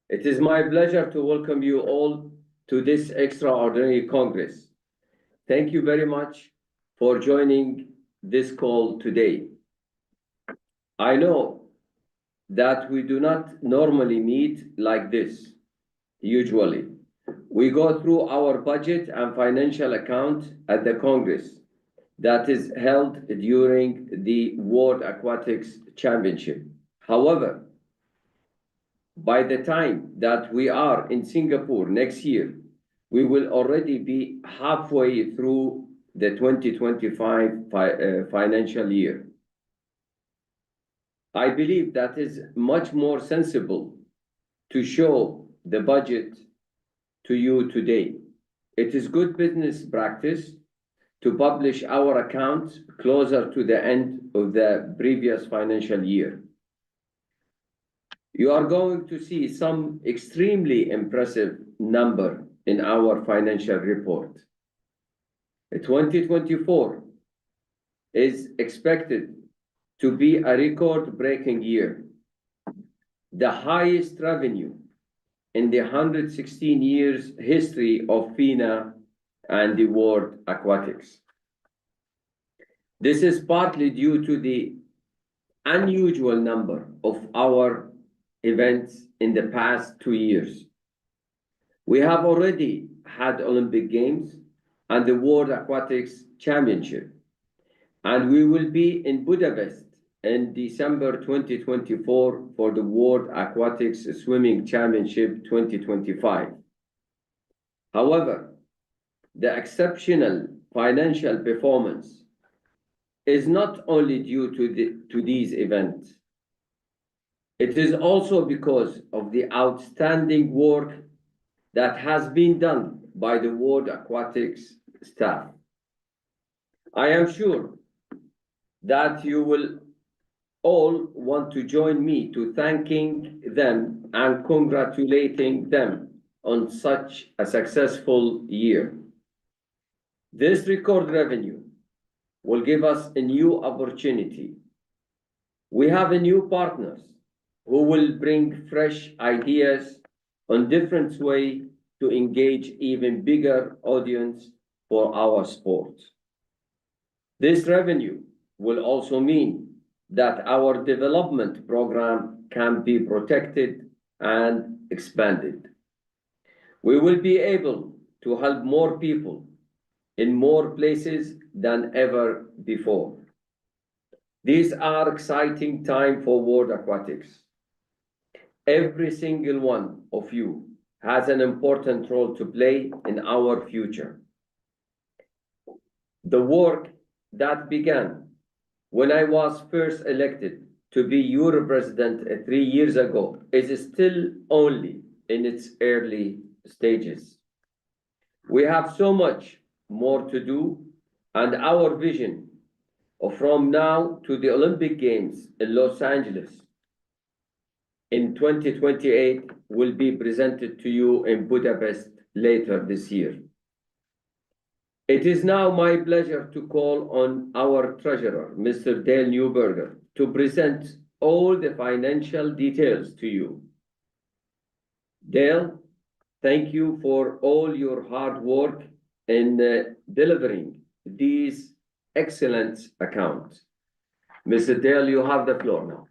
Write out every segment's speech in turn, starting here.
It is my pleasure to welcome you all to this extraordinary Congress. Thank you very much for joining this call today. I know that we do not normally meet like this, usually. We go through our budget and financial account at the Congress that is held during the World Aquatics Championship. However, by the time that we are in Singapore next year, we will already be halfway through the 2025 financial year. I believe that is much more sensible to show the budget to you today. It is good business practice to publish our accounts closer to the end of the previous financial year. You are going to see some extremely impressive number in our financial report. 2024 is expected to be a record-breaking year, the highest revenue in the 116 years history of FINA and the World Aquatics. This is partly due to the unusual number of our events in the past 2 years. We have already had Olympic Games and the World Aquatics Championship, and we will be in Budapest in December 2024 for the World Aquatics Swimming Championship 2025. However, the exceptional financial performance is not only due to these events. It is also because of the outstanding work that has been done by the World Aquatics staff. I am sure that you will all want to join me to thanking them and congratulating them on such a successful year. This record revenue will give us a new opportunity. We have a new partners who will bring fresh ideas on different way to engage even bigger audience for our sport. This revenue will also mean that our development program can be protected and expanded. We will be able to help more people in more places than ever before. These are exciting times for World Aquatics. Every single one of you has an important role to play in our future. The work that began when I was first elected to be your president 3 years ago is still only in its early stages. We have so much more to do, and our vision from now to the Olympic Games in Los Angeles in 2028 will be presented to you in Budapest later this year. It is now my pleasure to call on our treasurer, Mr. Dale Newberger, to present all the financial details to you. Dale, thank you for all your hard work in delivering these excellent accounts. Mr. Dale, you have the floor now.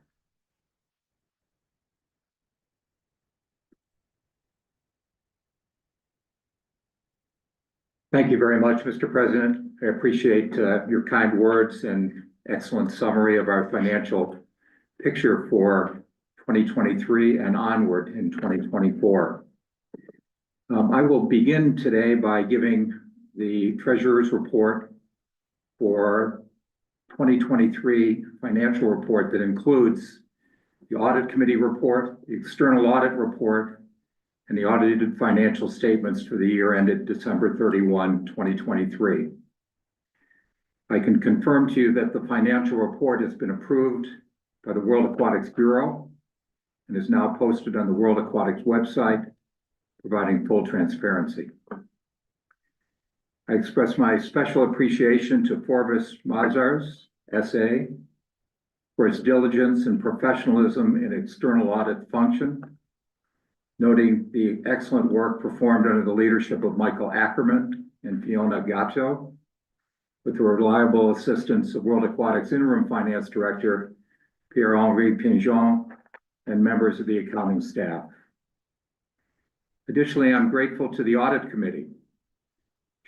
Thank you very much, Mr. President. I appreciate your kind words and excellent summary of our financial picture for 2023 and onward in 2024. I will begin today by giving the Treasurer's report for 2023 financial report that includes the Audit Committee report, the External Audit report, and the audited financial statements for the year ended December 31, 2023. I can confirm to you that the financial report has been approved by the World Aquatics Bureau and is now posted on the World Aquatics website, providing full transparency. I express my special appreciation to Forbes Mazars, SA, for its diligence and professionalism in external audit function. noting the excellent work performed under the leadership of Michael Ackerman and Fiona Gatto, with the reliable assistance of World Aquatics Interim Finance Director Pierre-Henri Pinjon and members of the accounting staff. Additionally, I'm grateful to the Audit Committee,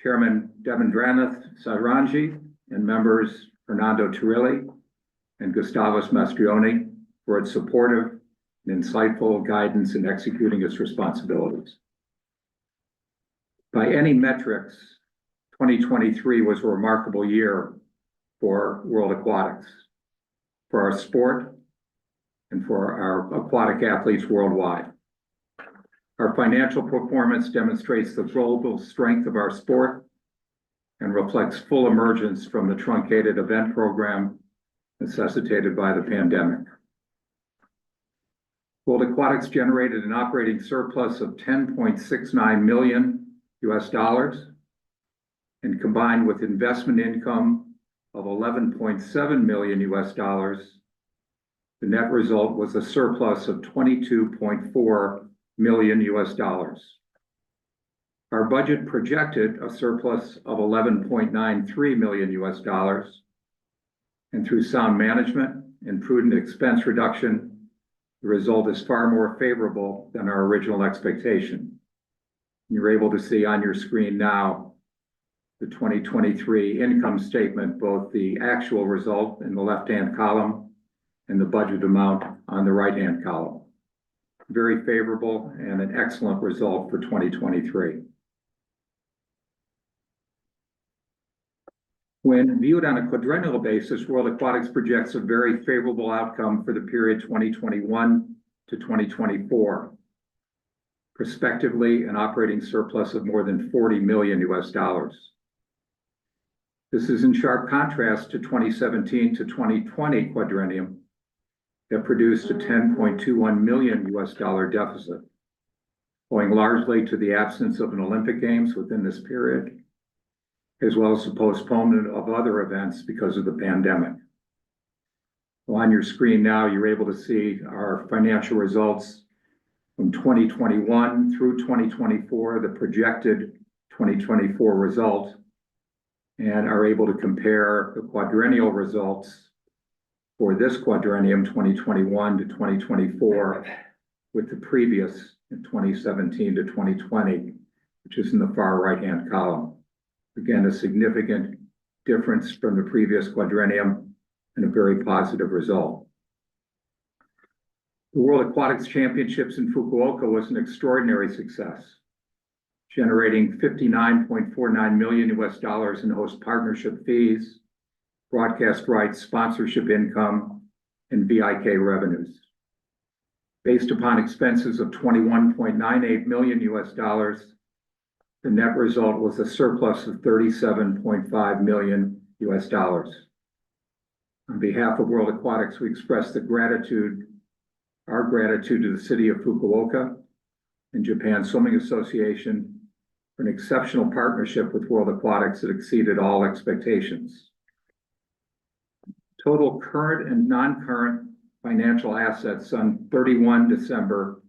Chairman Devendranath Sarangi, and members Fernando Turilli and Gustavus Mastrioni for its supportive and insightful guidance in executing its responsibilities. By any metrics, 2023 was a remarkable year for World Aquatics, for our sport, and for our aquatic athletes worldwide. Our financial performance demonstrates the global strength of our sport and reflects full emergence from the truncated event program necessitated by the pandemic. World Aquatics generated an operating surplus of $10.69 million and combined with investment income of $11.7 million, the net result was a surplus of $22.4 million. Our budget projected a surplus of $11.93 million, and through sound management and prudent expense reduction, the result is far more favorable than our original expectation. You're able to see on your screen now the 2023 income statement, both the actual result in the left-hand column and the budget amount on the right-hand column. Very favorable and an excellent result for 2023. When viewed on a quadrennial basis, World Aquatics projects a very favorable outcome for the period 2021 to 2024. Prospectively, an operating surplus of more than $40 million. This is in sharp contrast to 2017 to 2020 quadrennium that produced a $10.21 million deficit, owing largely to the absence of an Olympic Games within this period, as well as the postponement of other events because of the pandemic. Well, on your screen now, you're able to see our financial results from 2021 through 2024, the projected 2024 result, and are able to compare the quadrennial results for this quadrennium 2021 to 2024 with the previous in 2017 to 2020, which is in the far right-hand column. Again, a significant difference from the previous quadrennium and a very positive result. The World Aquatics Championships in Fukuoka was an extraordinary success, generating $59.49 million in host partnership fees, broadcast rights, sponsorship income, and VIK revenues. Based upon expenses of $21.98 million, the net result was a surplus of $37.5 million. On behalf of World Aquatics, we express our gratitude to the city of Fukuoka and Japan Swimming Association for an exceptional partnership with World Aquatics that exceeded all expectations. Total current and non-current financial assets on 31 December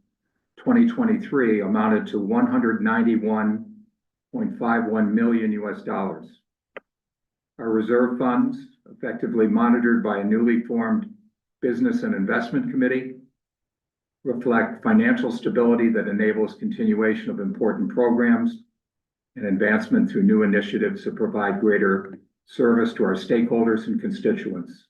2023 amounted to $191.51 million. Our reserve funds, effectively monitored by a newly formed Business and Investment Committee, reflect financial stability that enables continuation of important programs and advancement through new initiatives that provide greater service to our stakeholders and constituents.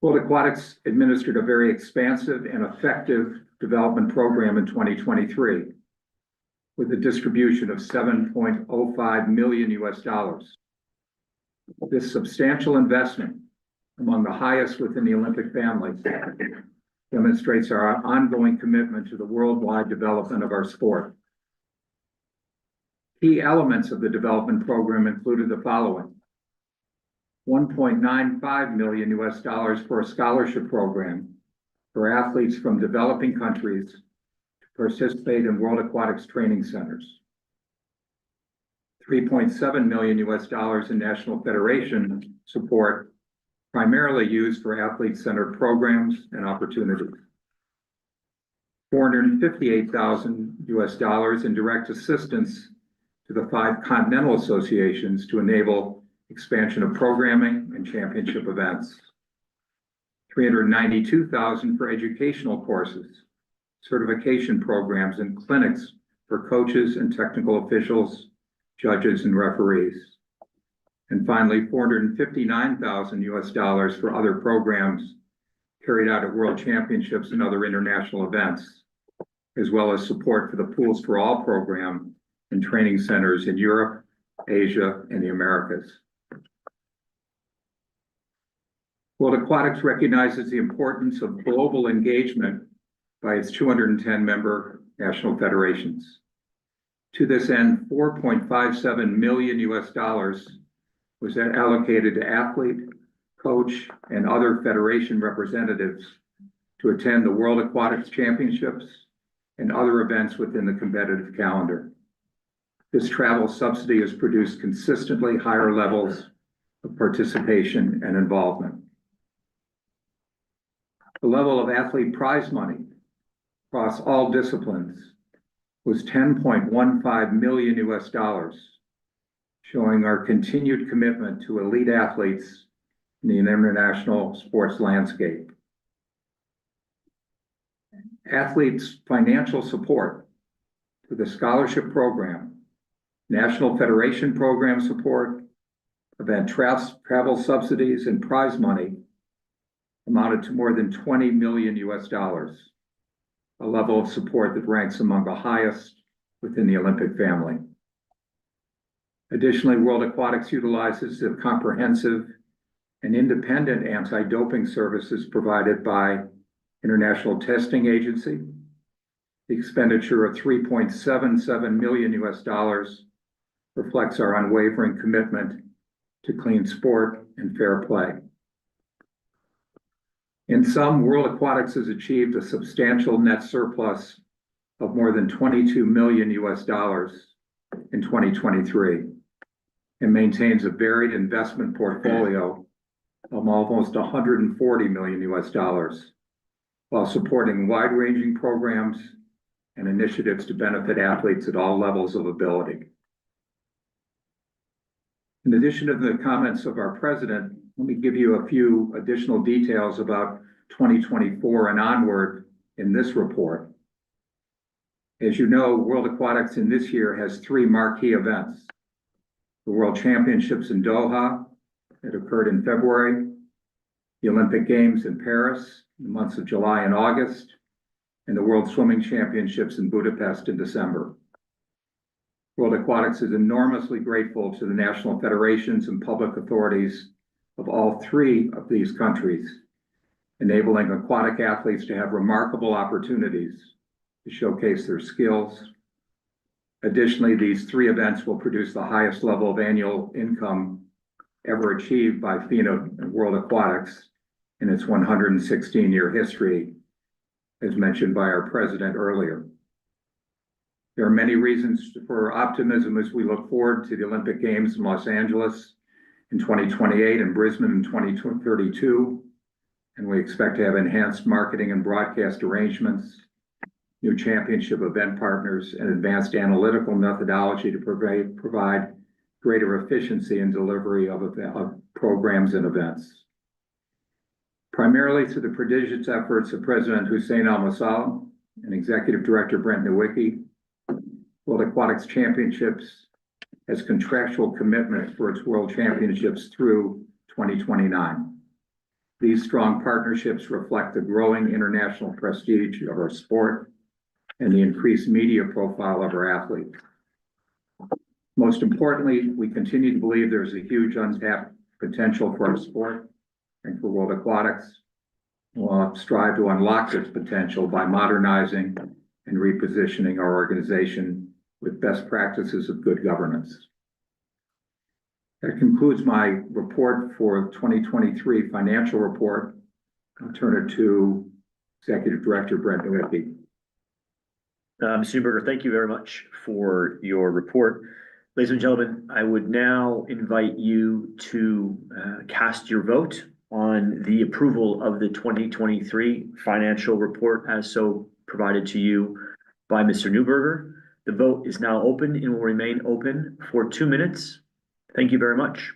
World Aquatics administered a very expansive and effective development program in 2023 with a distribution of $7.05 million. This substantial investment, among the highest within the Olympic family, demonstrates our ongoing commitment to the worldwide development of our sport. Key elements of the development program included the following: $1.95 million for a scholarship program for athletes from developing countries to participate in World Aquatics training centers. $3.7 million in National Federation support, primarily used for athlete-centered programs and opportunities. $458,000 in direct assistance to the 5 continental associations to enable expansion of programming and championship events. $392,000 for educational courses, certification programs, and clinics for coaches and technical officials, judges, and referees. And finally, $459,000 for other programs carried out at World Championships and other international events, as well as support for the Pools for All program and training centers in Europe, Asia, and the Americas. World Aquatics recognizes the importance of global engagement by its 210 member national federations. To this end, $4.57 million was allocated to athlete, coach, and other federation representatives to attend the World Aquatics Championships and other events within the competitive calendar. This travel subsidy has produced consistently higher levels of participation and involvement. The level of athlete prize money across all disciplines was $10.15 million, showing our continued commitment to elite athletes in the international sports landscape. Athletes' financial support to the scholarship program, National Federation program support, event travel subsidies, and prize money amounted to more than $20 million, a level of support that ranks among the highest within the Olympic family. Additionally, World Aquatics utilizes the comprehensive and independent anti-doping services provided by International Testing Agency. The expenditure of $3.77 million reflects our unwavering commitment to clean sport and fair play. In sum, World Aquatics has achieved a substantial net surplus of more than $22 million in 2023 and maintains a varied investment portfolio of almost $140 million while supporting wide-ranging programs and initiatives to benefit athletes at all levels of ability. In addition to the comments of our president, let me give you a few additional details about 2024 and onward in this report. As you know, World Aquatics in this year has 3 marquee events: the World Championships in Doha that occurred in February, the Olympic Games in Paris in the months of July and August, and the World Swimming Championships in Budapest in December. World Aquatics is enormously grateful to the national federations and public authorities of all 3 of these countries, enabling aquatic athletes to have remarkable opportunities to showcase their skills. Additionally, these 3 events will produce the highest level of annual income ever achieved by FINA and World Aquatics in its 116-year history, as mentioned by our president earlier. There are many reasons for optimism as we look forward to the Olympic Games in Los Angeles in 2028 and Brisbane in 2032, and we expect to have enhanced marketing and broadcast arrangements, new championship event partners, and advanced analytical methodology to provide greater efficiency in delivery of programs and events. Primarily through the prodigious efforts of President Hussein Al-Masal and Executive Director Brent Nowicki, World Aquatics Championships has contractual commitment for its World Championships through 2029. These strong partnerships reflect the growing international prestige of our sport and the increased media profile of our athletes. Most importantly, we continue to believe there's a huge untapped potential for our sport and for World Aquatics. We'll strive to unlock this potential by modernizing and repositioning our organization with best practices of good governance. That concludes my report for 2023 financial report. I'll turn it to Executive Director Brent Nowicki. Mr. Newberger, thank you very much for your report. Ladies and gentlemen, I would now invite you to cast your vote on the approval of the 2023 financial report as so provided to you by Mr. Newberger. The vote is now open and will remain open for 2 minutes. Thank you very much.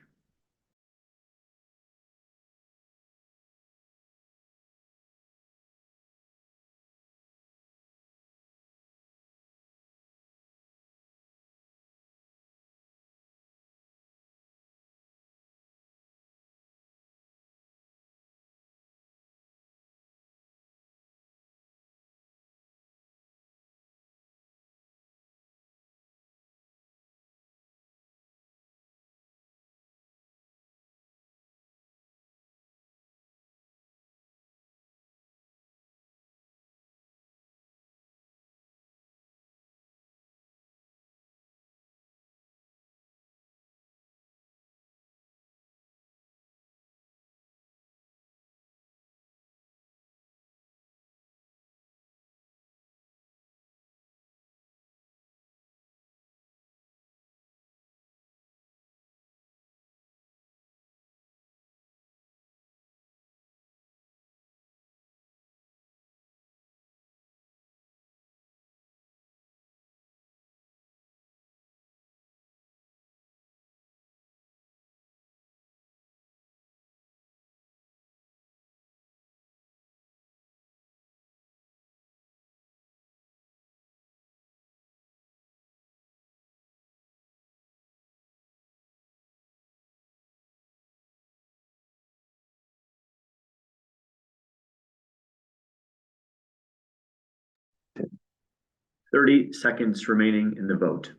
Thirty seconds remaining in the vote.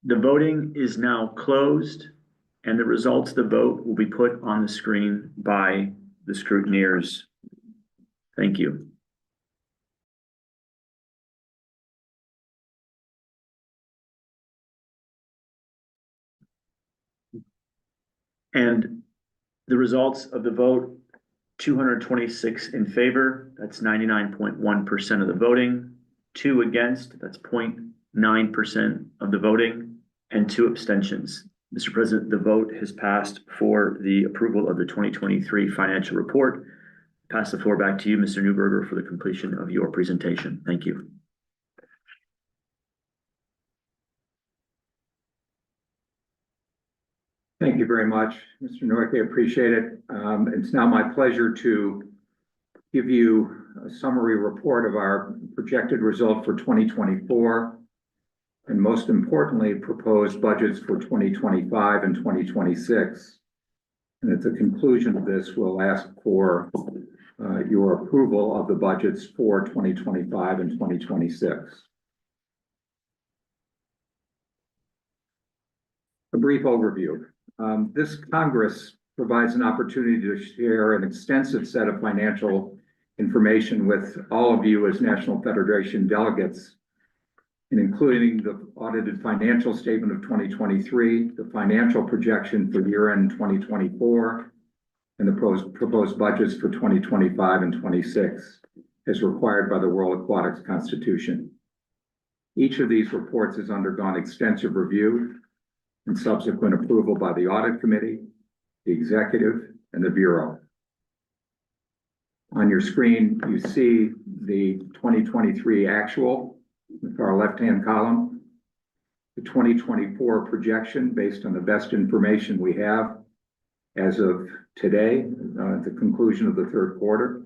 The voting is now closed, and the results of the vote will be put on the screen by the scrutineers. Thank you. And the results of the vote, 226 in favor, that's 99.1% of the voting, 2 against, that's 0.9% of the voting, and 2 abstentions. Mr. President, the vote has passed for the approval of the 2023 financial report. Pass the floor back to you, Mr. Newberger, for the completion of your presentation. Thank you. Thank you very much, Mr. North. I appreciate it. It's now my pleasure to give you a summary report of our projected result for 2024, and most importantly, proposed budgets for 2025 and 2026. And at the conclusion of this, we'll ask for your approval of the budgets for 2025 and 2026. A brief overview. This Congress provides an opportunity to share an extensive set of financial information with all of you as National Federation delegates, and including the audited financial statement of 2023, the financial projection for year-end 2024, and the proposed budgets for 2025 and 26, as required by the World Aquatics Constitution. Each of these reports has undergone extensive review and subsequent approval by the Audit Committee, the Executive, and the Bureau. On your screen, you see the 2023 actual with our left-hand column, the 2024 projection based on the best information we have as of today, at the conclusion of the third quarter.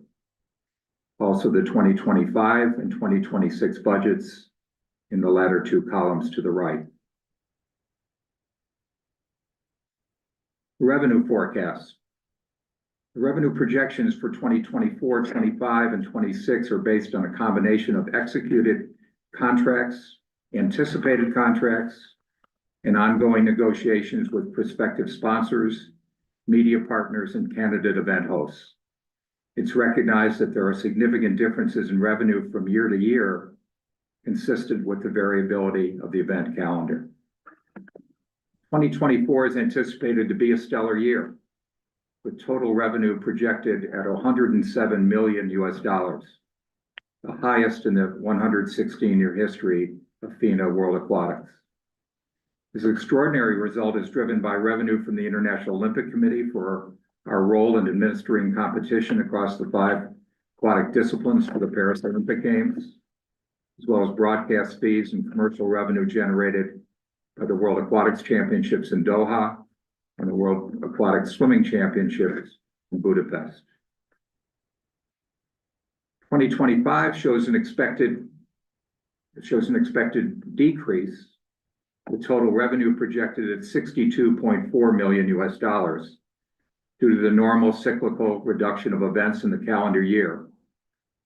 Also the 2025 and 2026 budgets in the latter 2 columns to the right. Revenue forecast. The revenue projections for 2024, 25, and 26 are based on a combination of executed contracts, anticipated contracts, and ongoing negotiations with prospective sponsors, media partners, and candidate event hosts. It's recognized that there are significant differences in revenue from year to year, consistent with the variability of the event calendar. 2024 is anticipated to be a stellar year, with total revenue projected at $107 million, the highest in the 116-year history of FINA World Aquatics. This extraordinary result is driven by revenue from the International Olympic Committee for our role in administering competition across the 5 aquatic disciplines for the Paris Olympic Games, as well as broadcast fees and commercial revenue generated by the World Aquatics Championships in Doha and the World Aquatic Swimming Championships in Budapest. 2025 shows an expected decrease, with total revenue projected at $62.4 million due to the normal cyclical reduction of events in the calendar year,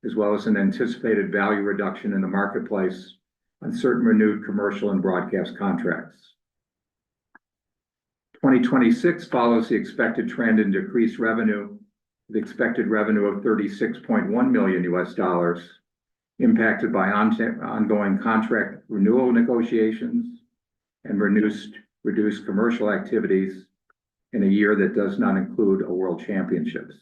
as well as an anticipated value reduction in the marketplace on certain renewed commercial and broadcast contracts. 2026 follows the expected trend in decreased revenue, the expected revenue of $36.1 million, impacted by ongoing contract renewal negotiations and reduced commercial activities in a year that does not include a World Championships.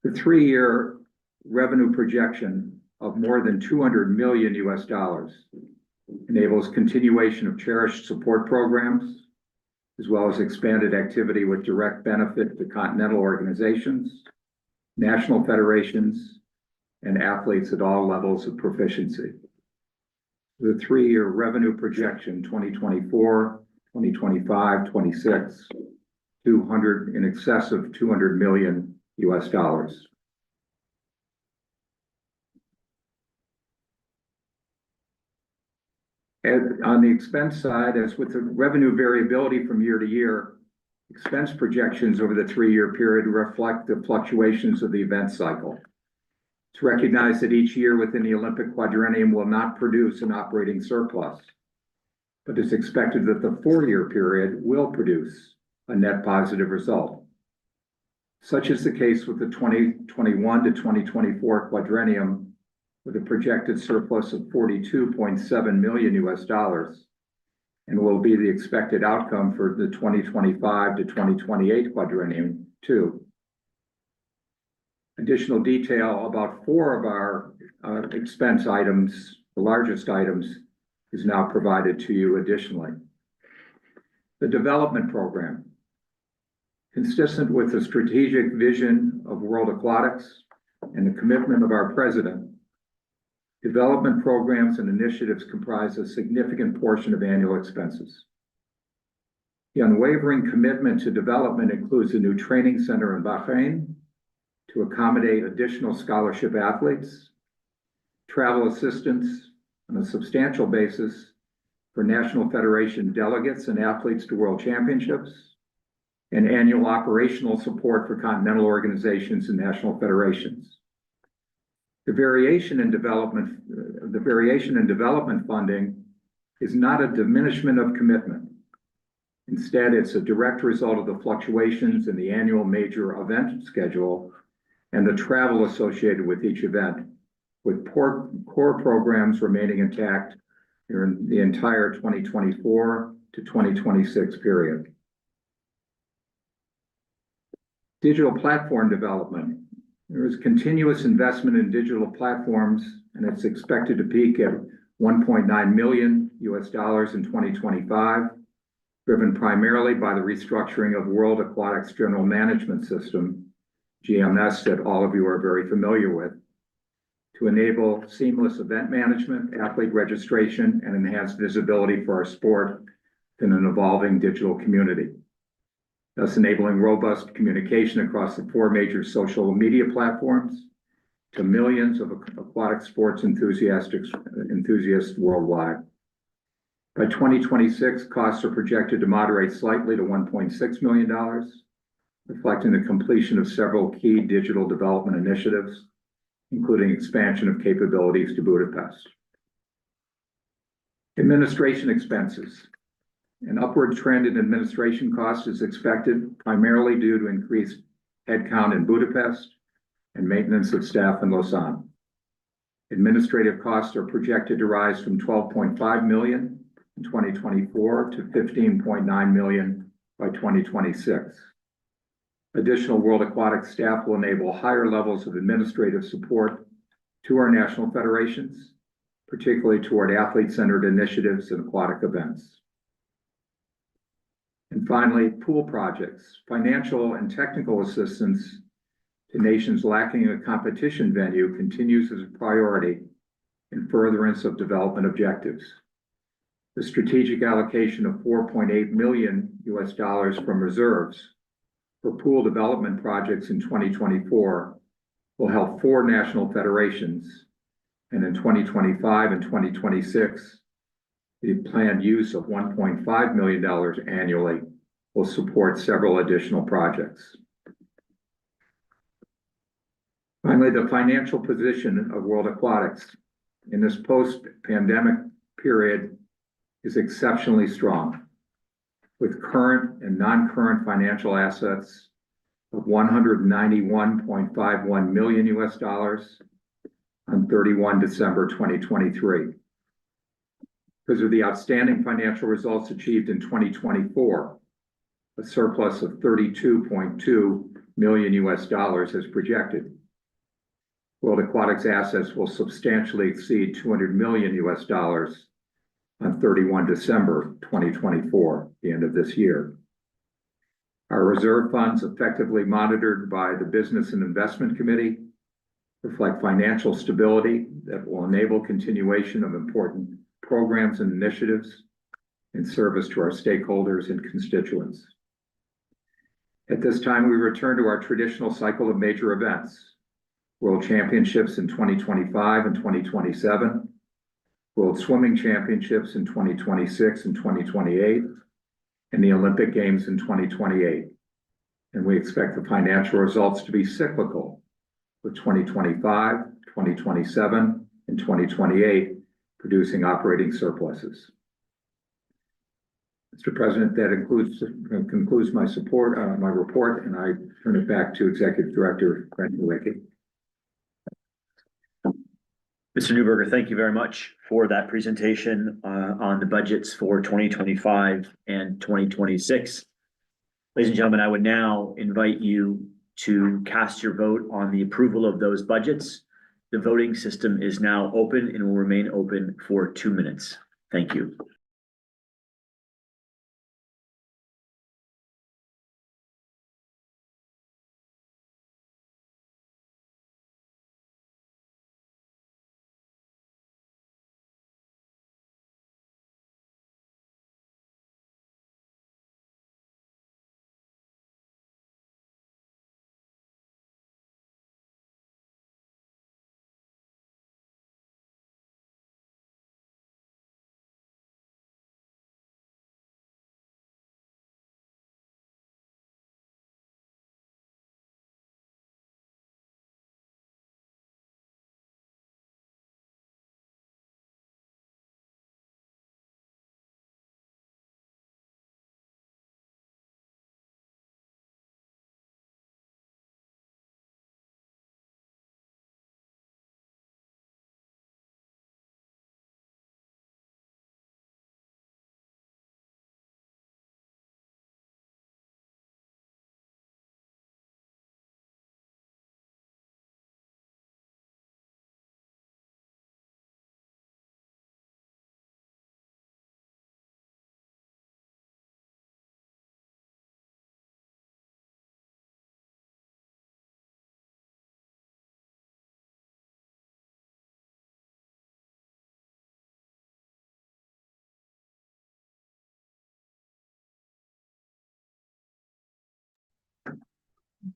The 3-year revenue projection of more than $200 million enables continuation of cherished support programs, as well as expanded activity with direct benefit to continental organizations, national federations, and athletes at all levels of proficiency. The 3-year revenue projection, 2024, 2025, 26, in excess of $200 million. And on the expense side, as with the revenue variability from year to year, expense projections over the 3-year period reflect the fluctuations of the event cycle. It's recognized that each year within the Olympic quadrennium will not produce an operating surplus, but it's expected that the 4-year period will produce a net positive result. Such is the case with the 2021 to 2024 quadrennium, with a projected surplus of $42.7 million, and will be the expected outcome for the 2025 to 2028 quadrennium too. Additional detail about 4 of our expense items, the largest items, is now provided to you additionally. The development program, consistent with the strategic vision of World Aquatics and the commitment of our president, development programs and initiatives comprise a significant portion of annual expenses. The unwavering commitment to development includes a new training center in Bahrain to accommodate additional scholarship athletes, travel assistance on a substantial basis for National Federation delegates and athletes to World Championships, and annual operational support for continental organizations and national federations. The variation in development funding is not a diminishment of commitment. Instead, it's a direct result of the fluctuations in the annual major event schedule and the travel associated with each event, with core programs remaining intact during the entire 2024 to 2026 period. Digital platform development. There is continuous investment in digital platforms, and it's expected to peak at $1.9 million in 2025, driven primarily by the restructuring of World Aquatics General Management System, GMS, that all of you are very familiar with, to enable seamless event management, athlete registration, and enhanced visibility for our sport in an evolving digital community, thus enabling robust communication across the 4 major social media platforms to millions of aquatic sports enthusiasts worldwide. By 2026, costs are projected to moderate slightly to $1.6 million, reflecting the completion of several key digital development initiatives, including expansion of capabilities to Budapest. Administration expenses. An upward trend in administration costs is expected primarily due to increased headcount in Budapest and maintenance of staff in Lausanne. Administrative costs are projected to rise from 12.5 million in 2024 to 15.9 million by 2026. Additional World Aquatics staff will enable higher levels of administrative support to our national federations, particularly toward athlete-centered initiatives and aquatic events. And finally, pool projects. Financial and technical assistance to nations lacking a competition venue continues as a priority in furtherance of development objectives. The strategic allocation of $4.8 million from reserves for pool development projects in 2024 will help 4 national federations, and in 2025 and 2026, the planned use of $1.5 million annually will support several additional projects. Finally, the financial position of World Aquatics in this post-pandemic period is exceptionally strong, with current and non-current financial assets of $191.51 million on 31 December 2023. Because of the outstanding financial results achieved in 2024, a surplus of $32.2 million as projected. World Aquatics assets will substantially exceed $200 million on 31 December 2024, the end of this year. Our reserve funds, effectively monitored by the Business and Investment Committee, reflect financial stability that will enable continuation of important programs and initiatives in service to our stakeholders and constituents. At this time, we return to our traditional cycle of major events: World Championships in 2025 and 2027, World Swimming Championships in 2026 and 2028, and the Olympic Games in 2028. And we expect the financial results to be cyclical, with 2025, 2027, and 2028 producing operating surpluses. Mr. President, that concludes my report, and I turn it back to Executive Director Brent Nowicki. Mr. Newberger, thank you very much for that presentation on the budgets for 2025 and 2026. Ladies and gentlemen, I would now invite you to cast your vote on the approval of those budgets. The voting system is now open and will remain open for 2 minutes. Thank you.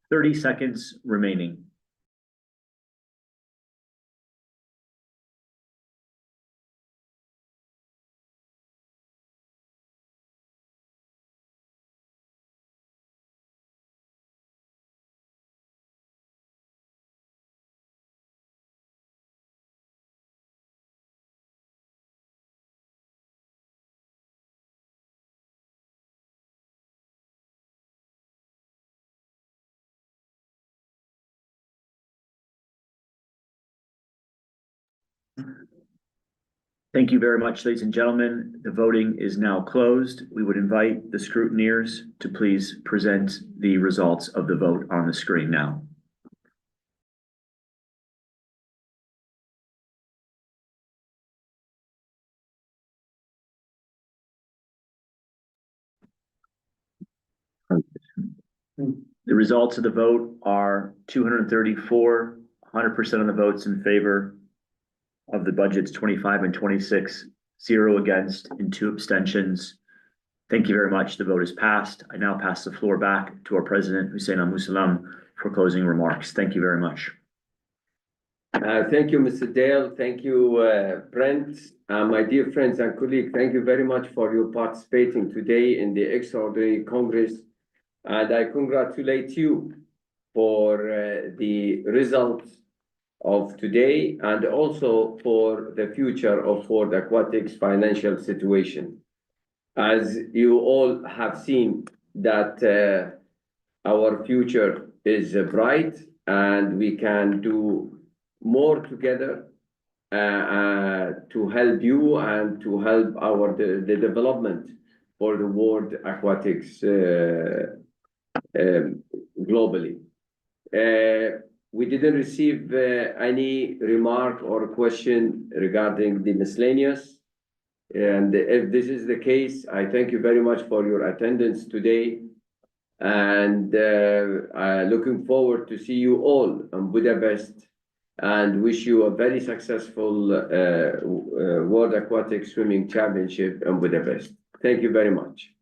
Thirty seconds remaining. Thank you very much, ladies and gentlemen. The voting is now closed. We would invite the scrutineers to please present the results of the vote on the screen now. The results of the vote are 234, 100% of the votes in favor of the budgets 25 and 26, 0 against, and 2 abstentions. Thank you very much. The vote is passed. I now pass the floor back to our president, Hussein Al-Musallam, for closing remarks. Thank you very much. Thank you, Mr. Dale. Thank you, Brent. My dear friends and colleagues, thank you very much for your participating today in the extraordinary Congress. And I congratulate you for the results of today and also for the future of Ford Aquatics financial situation. As you all have seen that our future is bright and we can do more together to help you and to help the development for the world aquatics globally. We didn't receive any remark or question regarding the miscellaneous. And if this is the case, I thank you very much for your attendance today. And looking forward to see you all in Budapest and wish you a very successful World Aquatic Swimming Championship in Budapest. Thank you very much.